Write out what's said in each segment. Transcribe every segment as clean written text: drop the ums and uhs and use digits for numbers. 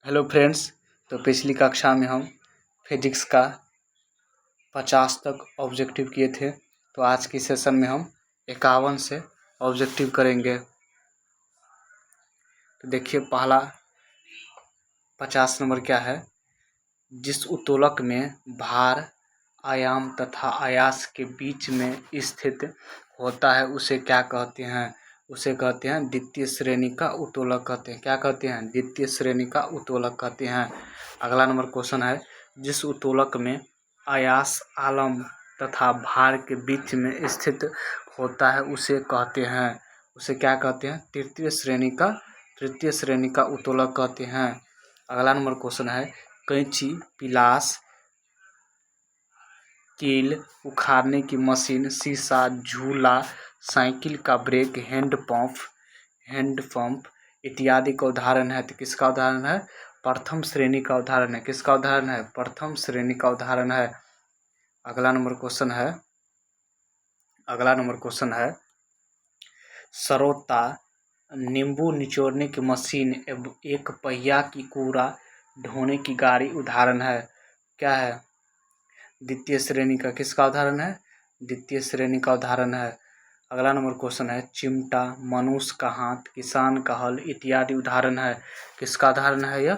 Hello friends. तो पिछली कक्षा में हम फिजिक्स का 50 तक ऑब्जेक्टिव किए थे। तो आज की सेशन में हम 51 से ऑब्जेक्टिव करेंगे। तो देखिए पहला 50 नंबर क्या है। जिस उत्तोलक में भार, आयाम तथा आयास के बीच में स्थित होता है उसे क्या कहते हैं? उसे कहते हैं द्वितीय श्रेणी का उत्तोलक कहते हैं। क्या कहते हैं? द्वितीय श्रेणी का उत्तोलक कहते हैं। अगला नंबर क्वेश्चन है, जिस उत्तोलक में आयास, आलम तथा भार के बीच में स्थित होता है उसे कहते हैं, उसे क्या कहते हैं? तृतीय श्रेणी का उत्तोलक कहते हैं। अगला नंबर क्वेश्चन है, कैंची, पिलास, कील उखाड़ने की मशीन, शीशा, झूला, साइकिल का ब्रेक, हैंड पंप इत्यादि का उदाहरण है। तो किसका उदाहरण है? प्रथम श्रेणी का उदाहरण है। किसका उदाहरण है? प्रथम श्रेणी का उदाहरण है। अगला नंबर क्वेश्चन है, सरोता, नींबू निचोड़ने की मशीन एवं एक पहिया की कूड़ा ढोने की गाड़ी उदाहरण है। क्या है? द्वितीय श्रेणी का। किसका उदाहरण है? द्वितीय श्रेणी का उदाहरण है। अगला नंबर क्वेश्चन है, चिमटा, मनुष्य का हाथ, किसान का हल इत्यादि उदाहरण है। किसका उदाहरण है? यह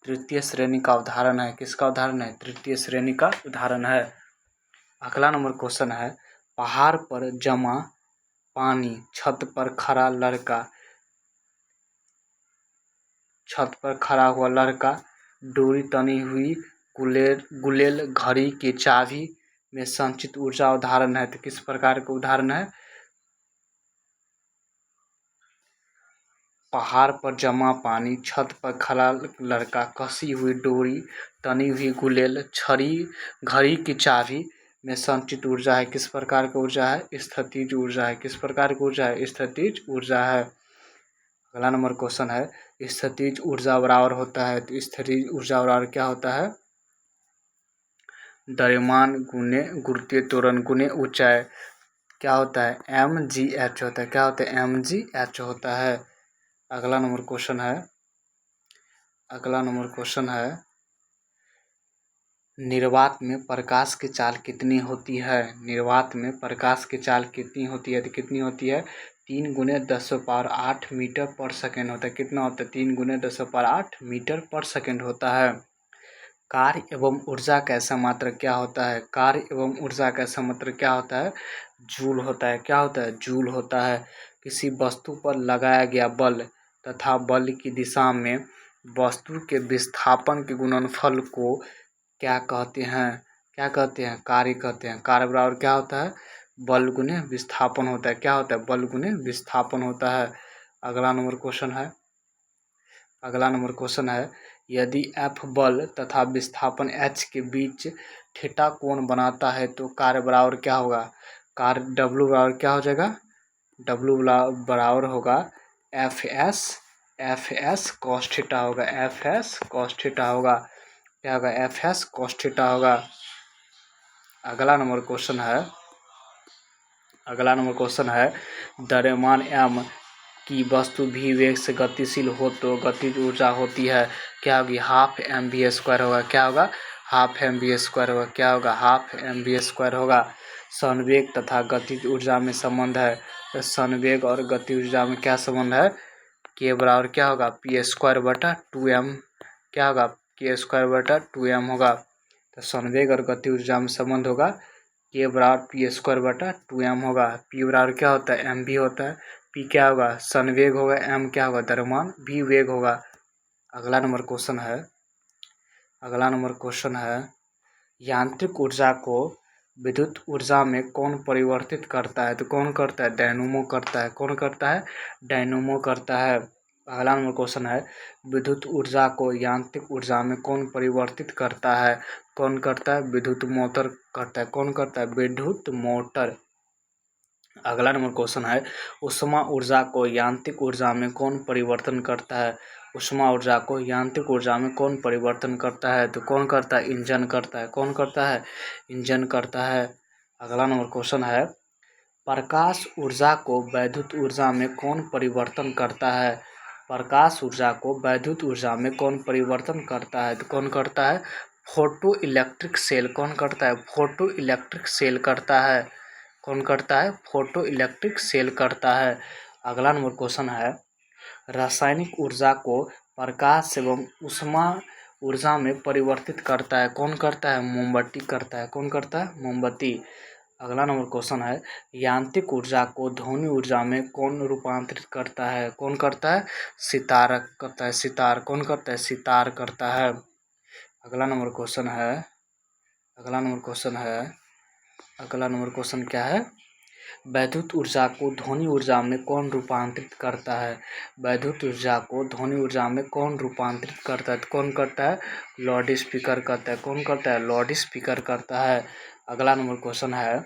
तृतीय श्रेणी का उदाहरण है। किसका उदाहरण है? तृतीय श्रेणी का उदाहरण है। अगला नंबर क्वेश्चन है, पहाड़ पर जमा पानी, छत पर खड़ा हुआ लड़का, डोरी तनी हुई गुलेल, घड़ी की चाबी में संचित ऊर्जा उदाहरण है। तो किस प्रकार का उदाहरण है? पहाड़ पर जमा पानी, छत पर खड़ा लड़का, कसी हुई डोरी, तनी हुई गुलेल, घड़ी की चाबी में संचित ऊर्जा है। किस प्रकार की ऊर्जा है? स्थितिज ऊर्जा है। किस प्रकार की ऊर्जा है? स्थितिज ऊर्जा है। अगला नंबर क्वेश्चन है, स्थितिज ऊर्जा बराबर होता है। तो स्थितिज ऊर्जा बराबर क्या होता है? द्रव्यमान गुने गुरुत्वीय त्वरण गुने ऊंचाई। क्या होता है? mgh होता है। क्या होता है? mgh होता है। अगला नंबर क्वेश्चन है, निर्वात में प्रकाश की चाल कितनी होती है? निर्वात में प्रकाश की चाल कितनी होती है? तो कितनी होती है? 3 × 10⁸ मीटर पर सेकेंड होता है। कितना होता है? 3 × 10⁸ मीटर पर सेकेंड होता है। कार्य एवं ऊर्जा का समात्रक क्या होता है? कार्य एवं ऊर्जा का समात्रक क्या होता है? जूल होता है। क्या होता है? जूल होता है। किसी वस्तु पर लगाया गया बल तथा बल की दिशा में वस्तु के विस्थापन के गुणनफल को क्या कहते हैं? क्या कहते हैं? कार्य कहते हैं। कार्य बराबर क्या होता है? बल गुने विस्थापन होता है। क्या होता है? बल गुने विस्थापन होता है। अगला नंबर क्वेश्चन है, यदि F बल तथा विस्थापन h के बीच थीटा कोण बनाता है तो कार्य बराबर क्या होगा? कार्य W बराबर क्या हो जाएगा? W बराबर होगा Fs cos थीटा होगा। Fs cos थीटा होगा। क्या होगा? Fs cos थीटा होगा। अगला नंबर क्वेश्चन है, द्रव्यमान m की वस्तु भी वेग से गतिशील हो तो गतिज ऊर्जा होती है। क्या होगी? हाफ mv² होगा। क्या होगा? हाफ mv² होगा। क्या होगा? हाफ mv² होगा। संवेग तथा गतिज ऊर्जा में संबंध है। तो संवेग और गति ऊर्जा में क्या संबंध है? k बराबर क्या होगा? p²/2m। क्या होगा? k²/2m होगा। तो संवेग और गति ऊर्जा में संबंध होगा, k बराबर p²/2m होगा। p बराबर क्या होता है? mv होता है। p क्या होगा? संवेग होगा। m क्या होगा? द्रव्यमान। v वेग होगा। अगला नंबर क्वेश्चन है, यांत्रिक ऊर्जा को विद्युत ऊर्जा में कौन परिवर्तित करता है? तो कौन करता है? डायनेमो करता है। कौन करता है? डायनेमो करता है। अगला नंबर क्वेश्चन है, विद्युत ऊर्जा को यांत्रिक ऊर्जा में कौन परिवर्तित करता है? कौन करता है? विद्युत मोटर करता है। कौन करता है? विद्युत मोटर। अगला नंबर क्वेश्चन है, ऊष्मा ऊर्जा को यांत्रिक ऊर्जा में कौन परिवर्तन करता है? ऊष्मा ऊर्जा को यांत्रिक ऊर्जा में कौन परिवर्तन करता है? तो कौन करता है? इंजन करता है। कौन करता है? इंजन करता है। अगला नंबर क्वेश्चन है, प्रकाश ऊर्जा को वैद्युत ऊर्जा में कौन परिवर्तन करता है? प्रकाश ऊर्जा को वैद्युत ऊर्जा में कौन परिवर्तन करता है? तो कौन करता है? Photo electric cell. कौन करता है? फोटो इलेक्ट्रिक सेल करता है। कौन करता है? फोटो इलेक्ट्रिक सेल करता है। अगला नंबर क्वेश्चन है, रासायनिक ऊर्जा को प्रकाश एवं ऊष्मा ऊर्जा में परिवर्तित करता है। कौन करता है? मोमबत्ती करता है। कौन करता है? मोमबत्ती। अगला नंबर क्वेश्चन है, यांत्रिक ऊर्जा को ध्वनि ऊर्जा में कौन रूपांतरित करता है? कौन करता है? सितार करता है। सितार। कौन करता है? सितार करता है। अगला नंबर क्वेश्चन है, अगला नंबर क्वेश्चन है, अगला नंबर क्वेश्चन क्या है? वैद्युत ऊर्जा को ध्वनि ऊर्जा में कौन रूपांतरित करता है? वैद्युत ऊर्जा को ध्वनि ऊर्जा में कौन रूपांतरित करता है? कौन करता है? लाउड स्पीकर करता है। कौन करता है? लाउड स्पीकर करता है। अगला नंबर क्वेश्चन है,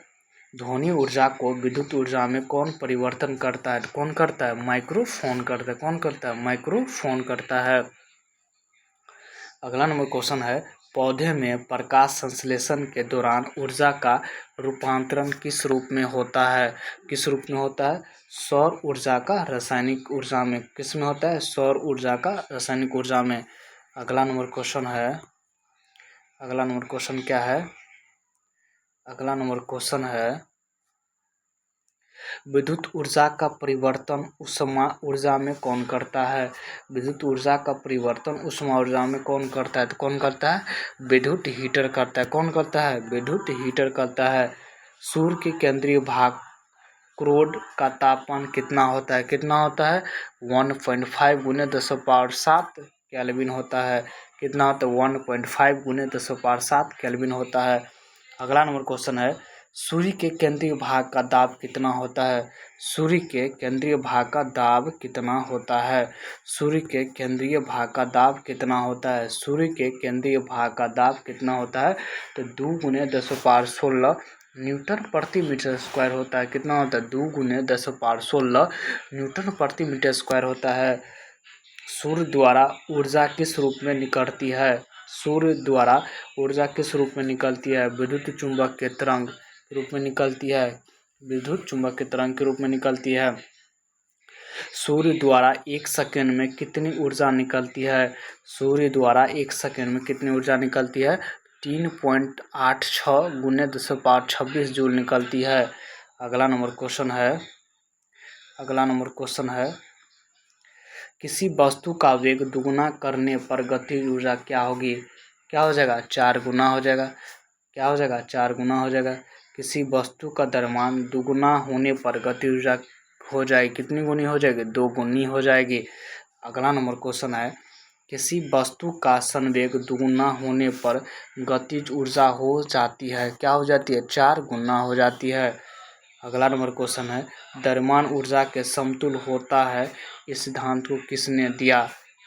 ध्वनि ऊर्जा को विद्युत ऊर्जा में कौन परिवर्तन करता है? कौन करता है? माइक्रोफोन करता है। कौन करता है? माइक्रोफोन करता है। अगला नंबर क्वेश्चन है, पौधे में प्रकाश संश्लेषण के दौरान ऊर्जा का रूपांतरण किस रूप में होता है? किस रूप में होता है? सौर ऊर्जा का रासायनिक ऊर्जा में। किस में होता है? सौर ऊर्जा का रासायनिक ऊर्जा में। अगला नंबर क्वेश्चन है, अगला नंबर क्वेश्चन क्या है? अगला नंबर क्वेश्चन है, विद्युत ऊर्जा का परिवर्तन ऊष्मा ऊर्जा में कौन करता है? विद्युत ऊर्जा का परिवर्तन ऊष्मा ऊर्जा में कौन करता है? तो कौन करता है? विद्युत हीटर करता है। कौन करता है? विद्युत हीटर करता है। सूर्य के केंद्रीय भाग क्रोड का तापमान कितना होता है? कितना होता है? 1.5 गुने 10⁻7 केल्विन होता है। कितना होता है? 1.5 गुने 10⁻7 केल्विन होता है। अगला नंबर क्वेश्चन है, सूर्य के केंद्रीय भाग का दाब कितना होता है? सूर्य के केंद्रीय भाग का दाब कितना होता है? सूर्य के केंद्रीय भाग का दाब कितना होता है? सूर्य के केंद्रीय भाग का दाब कितना होता है? तो 2 गुने 10⁻16 न्यूटन प्रति मीटर स्क्वायर होता है। कितना होता है? 2 गुने 10⁻16 न्यूटन प्रति मीटर स्क्वायर होता है। सूर्य द्वारा ऊर्जा किस रूप में निकलती है? सूर्य द्वारा ऊर्जा किस रूप में निकलती है? विद्युत चुंबक के तरंग के रूप में निकलती है। विद्युत चुंबक के तरंग के रूप में निकलती है। सूर्य द्वारा 1 सेकंड में कितनी ऊर्जा निकलती है? सूर्य द्वारा 1 सेकंड में कितनी ऊर्जा निकलती है? 3.86 गुने 10⁻26 जूल निकलती है। अगला नंबर क्वेश्चन है, अगला नंबर क्वेश्चन है, किसी वस्तु का वेग दुगुना करने पर गतिज ऊर्जा क्या होगी? क्या हो जाएगा? 4 गुना हो जाएगा। क्या हो जाएगा? 4 गुना हो जाएगा। किसी वस्तु का द्रव्यमान दुगुना होने पर गतिज ऊर्जा हो जाएगी। कितनी गुनी हो जाएगी? 2 गुनी हो जाएगी। अगला नंबर क्वेश्चन है, किसी वस्तु का संवेग दुगुना होने पर गतिज ऊर्जा हो जाती है। क्या हो जाती है? 4 गुना हो जाती है। अगला नंबर क्वेश्चन है, द्रव्यमान ऊर्जा के समतुल्य होता है, इस सिद्धांत को किसने दिया?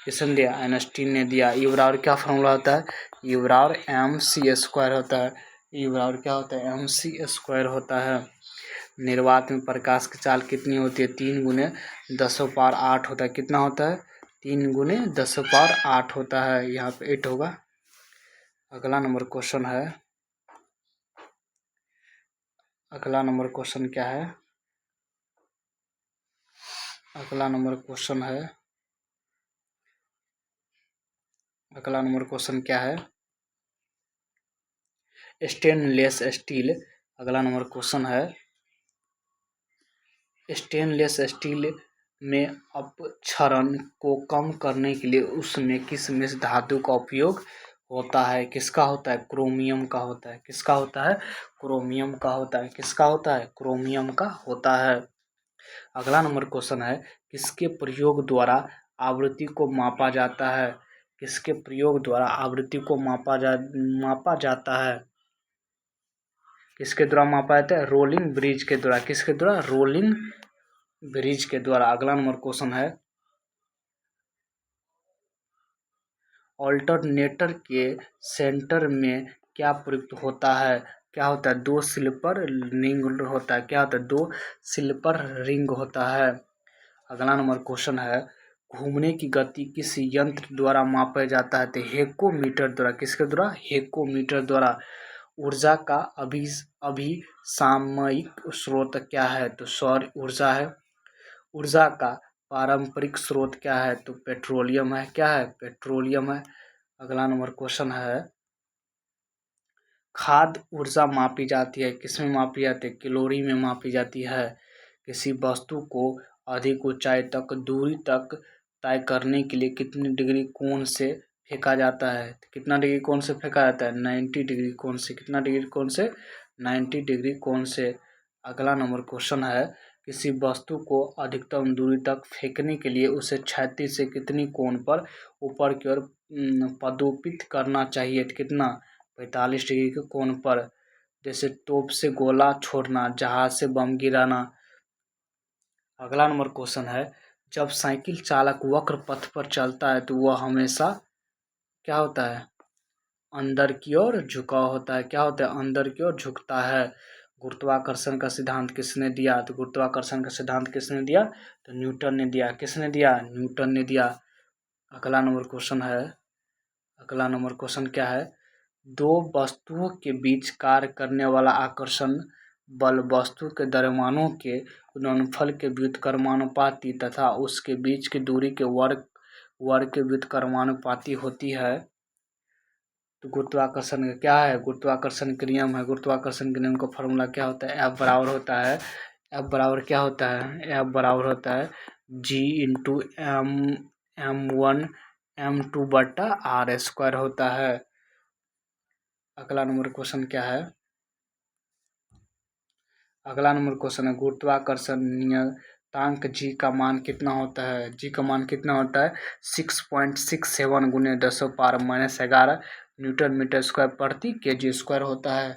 किसने दिया? आइंस्टीन ने दिया। ई बराबर क्या फॉर्मूला होता है? ई बराबर mc² होता है। ई बराबर क्या होता है? mc² होता है। निर्वात में प्रकाश की चाल कितनी होती है? 3 गुने 10⁻8 होता है। कितना होता है? 3 गुने 10⁻8 होता है। यहाँ पे 8 होगा। अगला नंबर क्वेश्चन है, अगला नंबर क्वेश्चन क्या है? अगला नंबर क्वेश्चन है, अगला नंबर क्वेश्चन क्या है? Stainless steel. अगला नंबर क्वेश्चन है, स्टेनलेस स्टील में अपक्षरण को कम करने के लिए उसमें किस मिश्र धातु का उपयोग होता है? किसका होता है? क्रोमियम का होता है। किसका होता है? क्रोमियम का होता है। किसका होता है? क्रोमियम का होता है। अगला नंबर क्वेश्चन है, किसके प्रयोग द्वारा आवृत्ति को मापा जाता है? किसके प्रयोग द्वारा आवृत्ति को मापा जाता है? किसके द्वारा मापा जाता है? रोलिंग ब्रिज के द्वारा। किसके द्वारा? रोलिंग ब्रिज के द्वारा। अगला नंबर क्वेश्चन है, ऑल्टरनेटर के सेंटर में क्या प्रयुक्त होता है? क्या होता है? 2 स्लिपर रिंग होता है। क्या होता है? 2 स्लिपर रिंग होता है। अगला नंबर क्वेश्चन है, घूमने की गति किस यंत्र द्वारा मापा जाता है? तो हेकोमीटर द्वारा। किसके द्वारा? हेकोमीटर द्वारा। ऊर्जा का अभिसामयिक स्रोत क्या है? तो सौर ऊर्जा है। ऊर्जा का पारंपरिक स्रोत क्या है? तो पेट्रोलियम है। क्या है? पेट्रोलियम है। अगला नंबर क्वेश्चन है, खाद्य ऊर्जा मापी जाती है, किसमें मापी जाती है? कैलोरी में मापी जाती है। किसी वस्तु को अधिक ऊंचाई तक दूरी तक तय करने के लिए कितनी डिग्री कोण से फेंका जाता है? कितना डिग्री कोण से फेंका जाता है? 90 डिग्री कोण से। कितना डिग्री कोण से? 90 डिग्री कोण से। अगला नंबर क्वेश्चन है, किसी वस्तु को अधिकतम दूरी तक फेंकने के लिए उसे क्षैतिज से कितनी कोण पर ऊपर की ओर पदोपित करना चाहिए? कितना? 45 डिग्री के कोण पर। जैसे तोप से गोला छोड़ना, जहाज से बम गिराना। अगला नंबर क्वेश्चन है, जब साइकिल चालक वक्र पथ पर चलता है तो वह हमेशा क्या होता है? अंदर की ओर झुकाव होता है। क्या होता है? अंदर की ओर झुकता है। गुरुत्वाकर्षण का सिद्धांत किसने दिया? तो गुरुत्वाकर्षण का सिद्धांत किसने दिया? तो न्यूटन ने दिया। किसने दिया? न्यूटन ने दिया। अगला नंबर क्वेश्चन है, अगला नंबर क्वेश्चन क्या है? दो वस्तुओं के बीच कार्य करने वाला आकर्षण बल वस्तु के द्रव्यमानों के गुणनफल के व्युत्क्रमानुपाती तथा उसके बीच की दूरी के वर्ग के व्युत्क्रमानुपाती होती है। तो गुरुत्वाकर्षण का क्या है? गुरुत्वाकर्षण के नियम है। गुरुत्वाकर्षण के नियम का फॉर्मूला क्या होता है? एफ बराबर होता है, एफ बराबर क्या होता है? एफ बराबर होता है जी इंटू M1 M2 बटा R स्क्वायर होता है। अगला नंबर क्वेश्चन क्या है? अगला नंबर क्वेश्चन है, गुरुत्वाकर्षण नियतांक जी का मान कितना होता है? जी का मान कितना होता है? 6.67 गुने 10⁻⁻11 न्यूटन मीटर स्क्वायर प्रति केजी स्क्वायर होता है।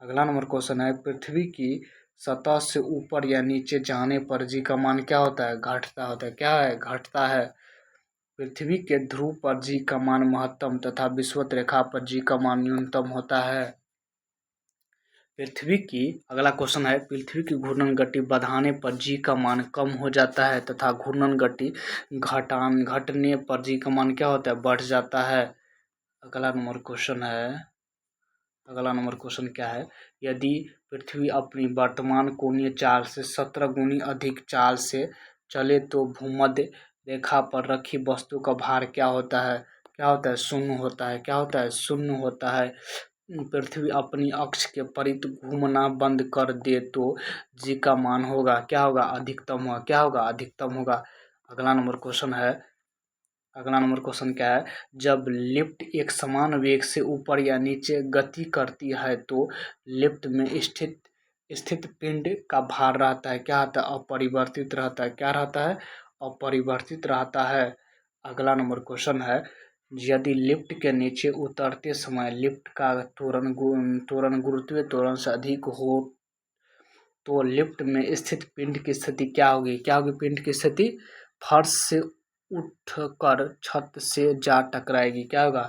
अगला नंबर क्वेश्चन है, पृथ्वी की सतह से ऊपर या नीचे जाने पर जी का मान क्या होता है? घटता होता है। क्या है? घटता है। पृथ्वी के ध्रुव पर जी का मान महत्तम तथा विषुवत रेखा पर जी का मान न्यूनतम होता है। पृथ्वी की अगला क्वेश्चन है, पृथ्वी की घूर्णन गति बढ़ाने पर जी का मान कम हो जाता है तथा घूर्णन गति घटने पर जी का मान क्या होता है? बढ़ जाता है। अगला नंबर क्वेश्चन है, अगला नंबर क्वेश्चन क्या है? यदि पृथ्वी अपनी वर्तमान कोणीय चाल से 17 गुनी अधिक चाल से चले तो भूमध्य रेखा पर रखी वस्तु का भार क्या होता है? क्या होता है? शून्य होता है। क्या होता है? शून्य होता है। पृथ्वी अपनी अक्ष के परित घूमना बंद कर दे तो जी का मान होगा क्या होगा? अधिकतम होगा। क्या होगा? अधिकतम होगा। अगला नंबर क्वेश्चन है, अगला नंबर क्वेश्चन क्या है? जब लिफ्ट एक समान वेग से ऊपर या नीचे गति करती है तो लिफ्ट में स्थित पिंड का भार रहता है। क्या रहता है? अपरिवर्तित रहता है। क्या रहता है? अपरिवर्तित रहता है। अगला नंबर क्वेश्चन है, यदि लिफ्ट के नीचे उतरते समय लिफ्ट का त्वरण गुरुत्वीय त्वरण से अधिक हो तो लिफ्ट में स्थित पिंड की स्थिति क्या होगी? क्या होगी? पिंड की स्थिति फर्श से उठकर छत से जा टकराएगी। क्या होगा?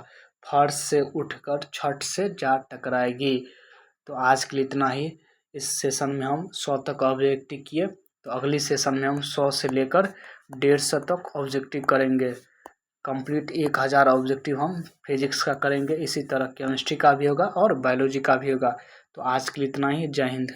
फर्श से उठकर छत से जा टकराएगी। तो आज के लिए इतना ही। इस सेशन में हम 100 तक ऑब्जेक्टिव किए, तो अगली सेशन में हम 100 से लेकर 150 तक ऑब्जेक्टिव करेंगे। कंप्लीट 1000 ऑब्जेक्टिव हम फिजिक्स का करेंगे। इसी तरह केमिस्ट्री का भी होगा और बायोलॉजी का भी होगा। तो आज के लिए इतना ही। जय हिंद।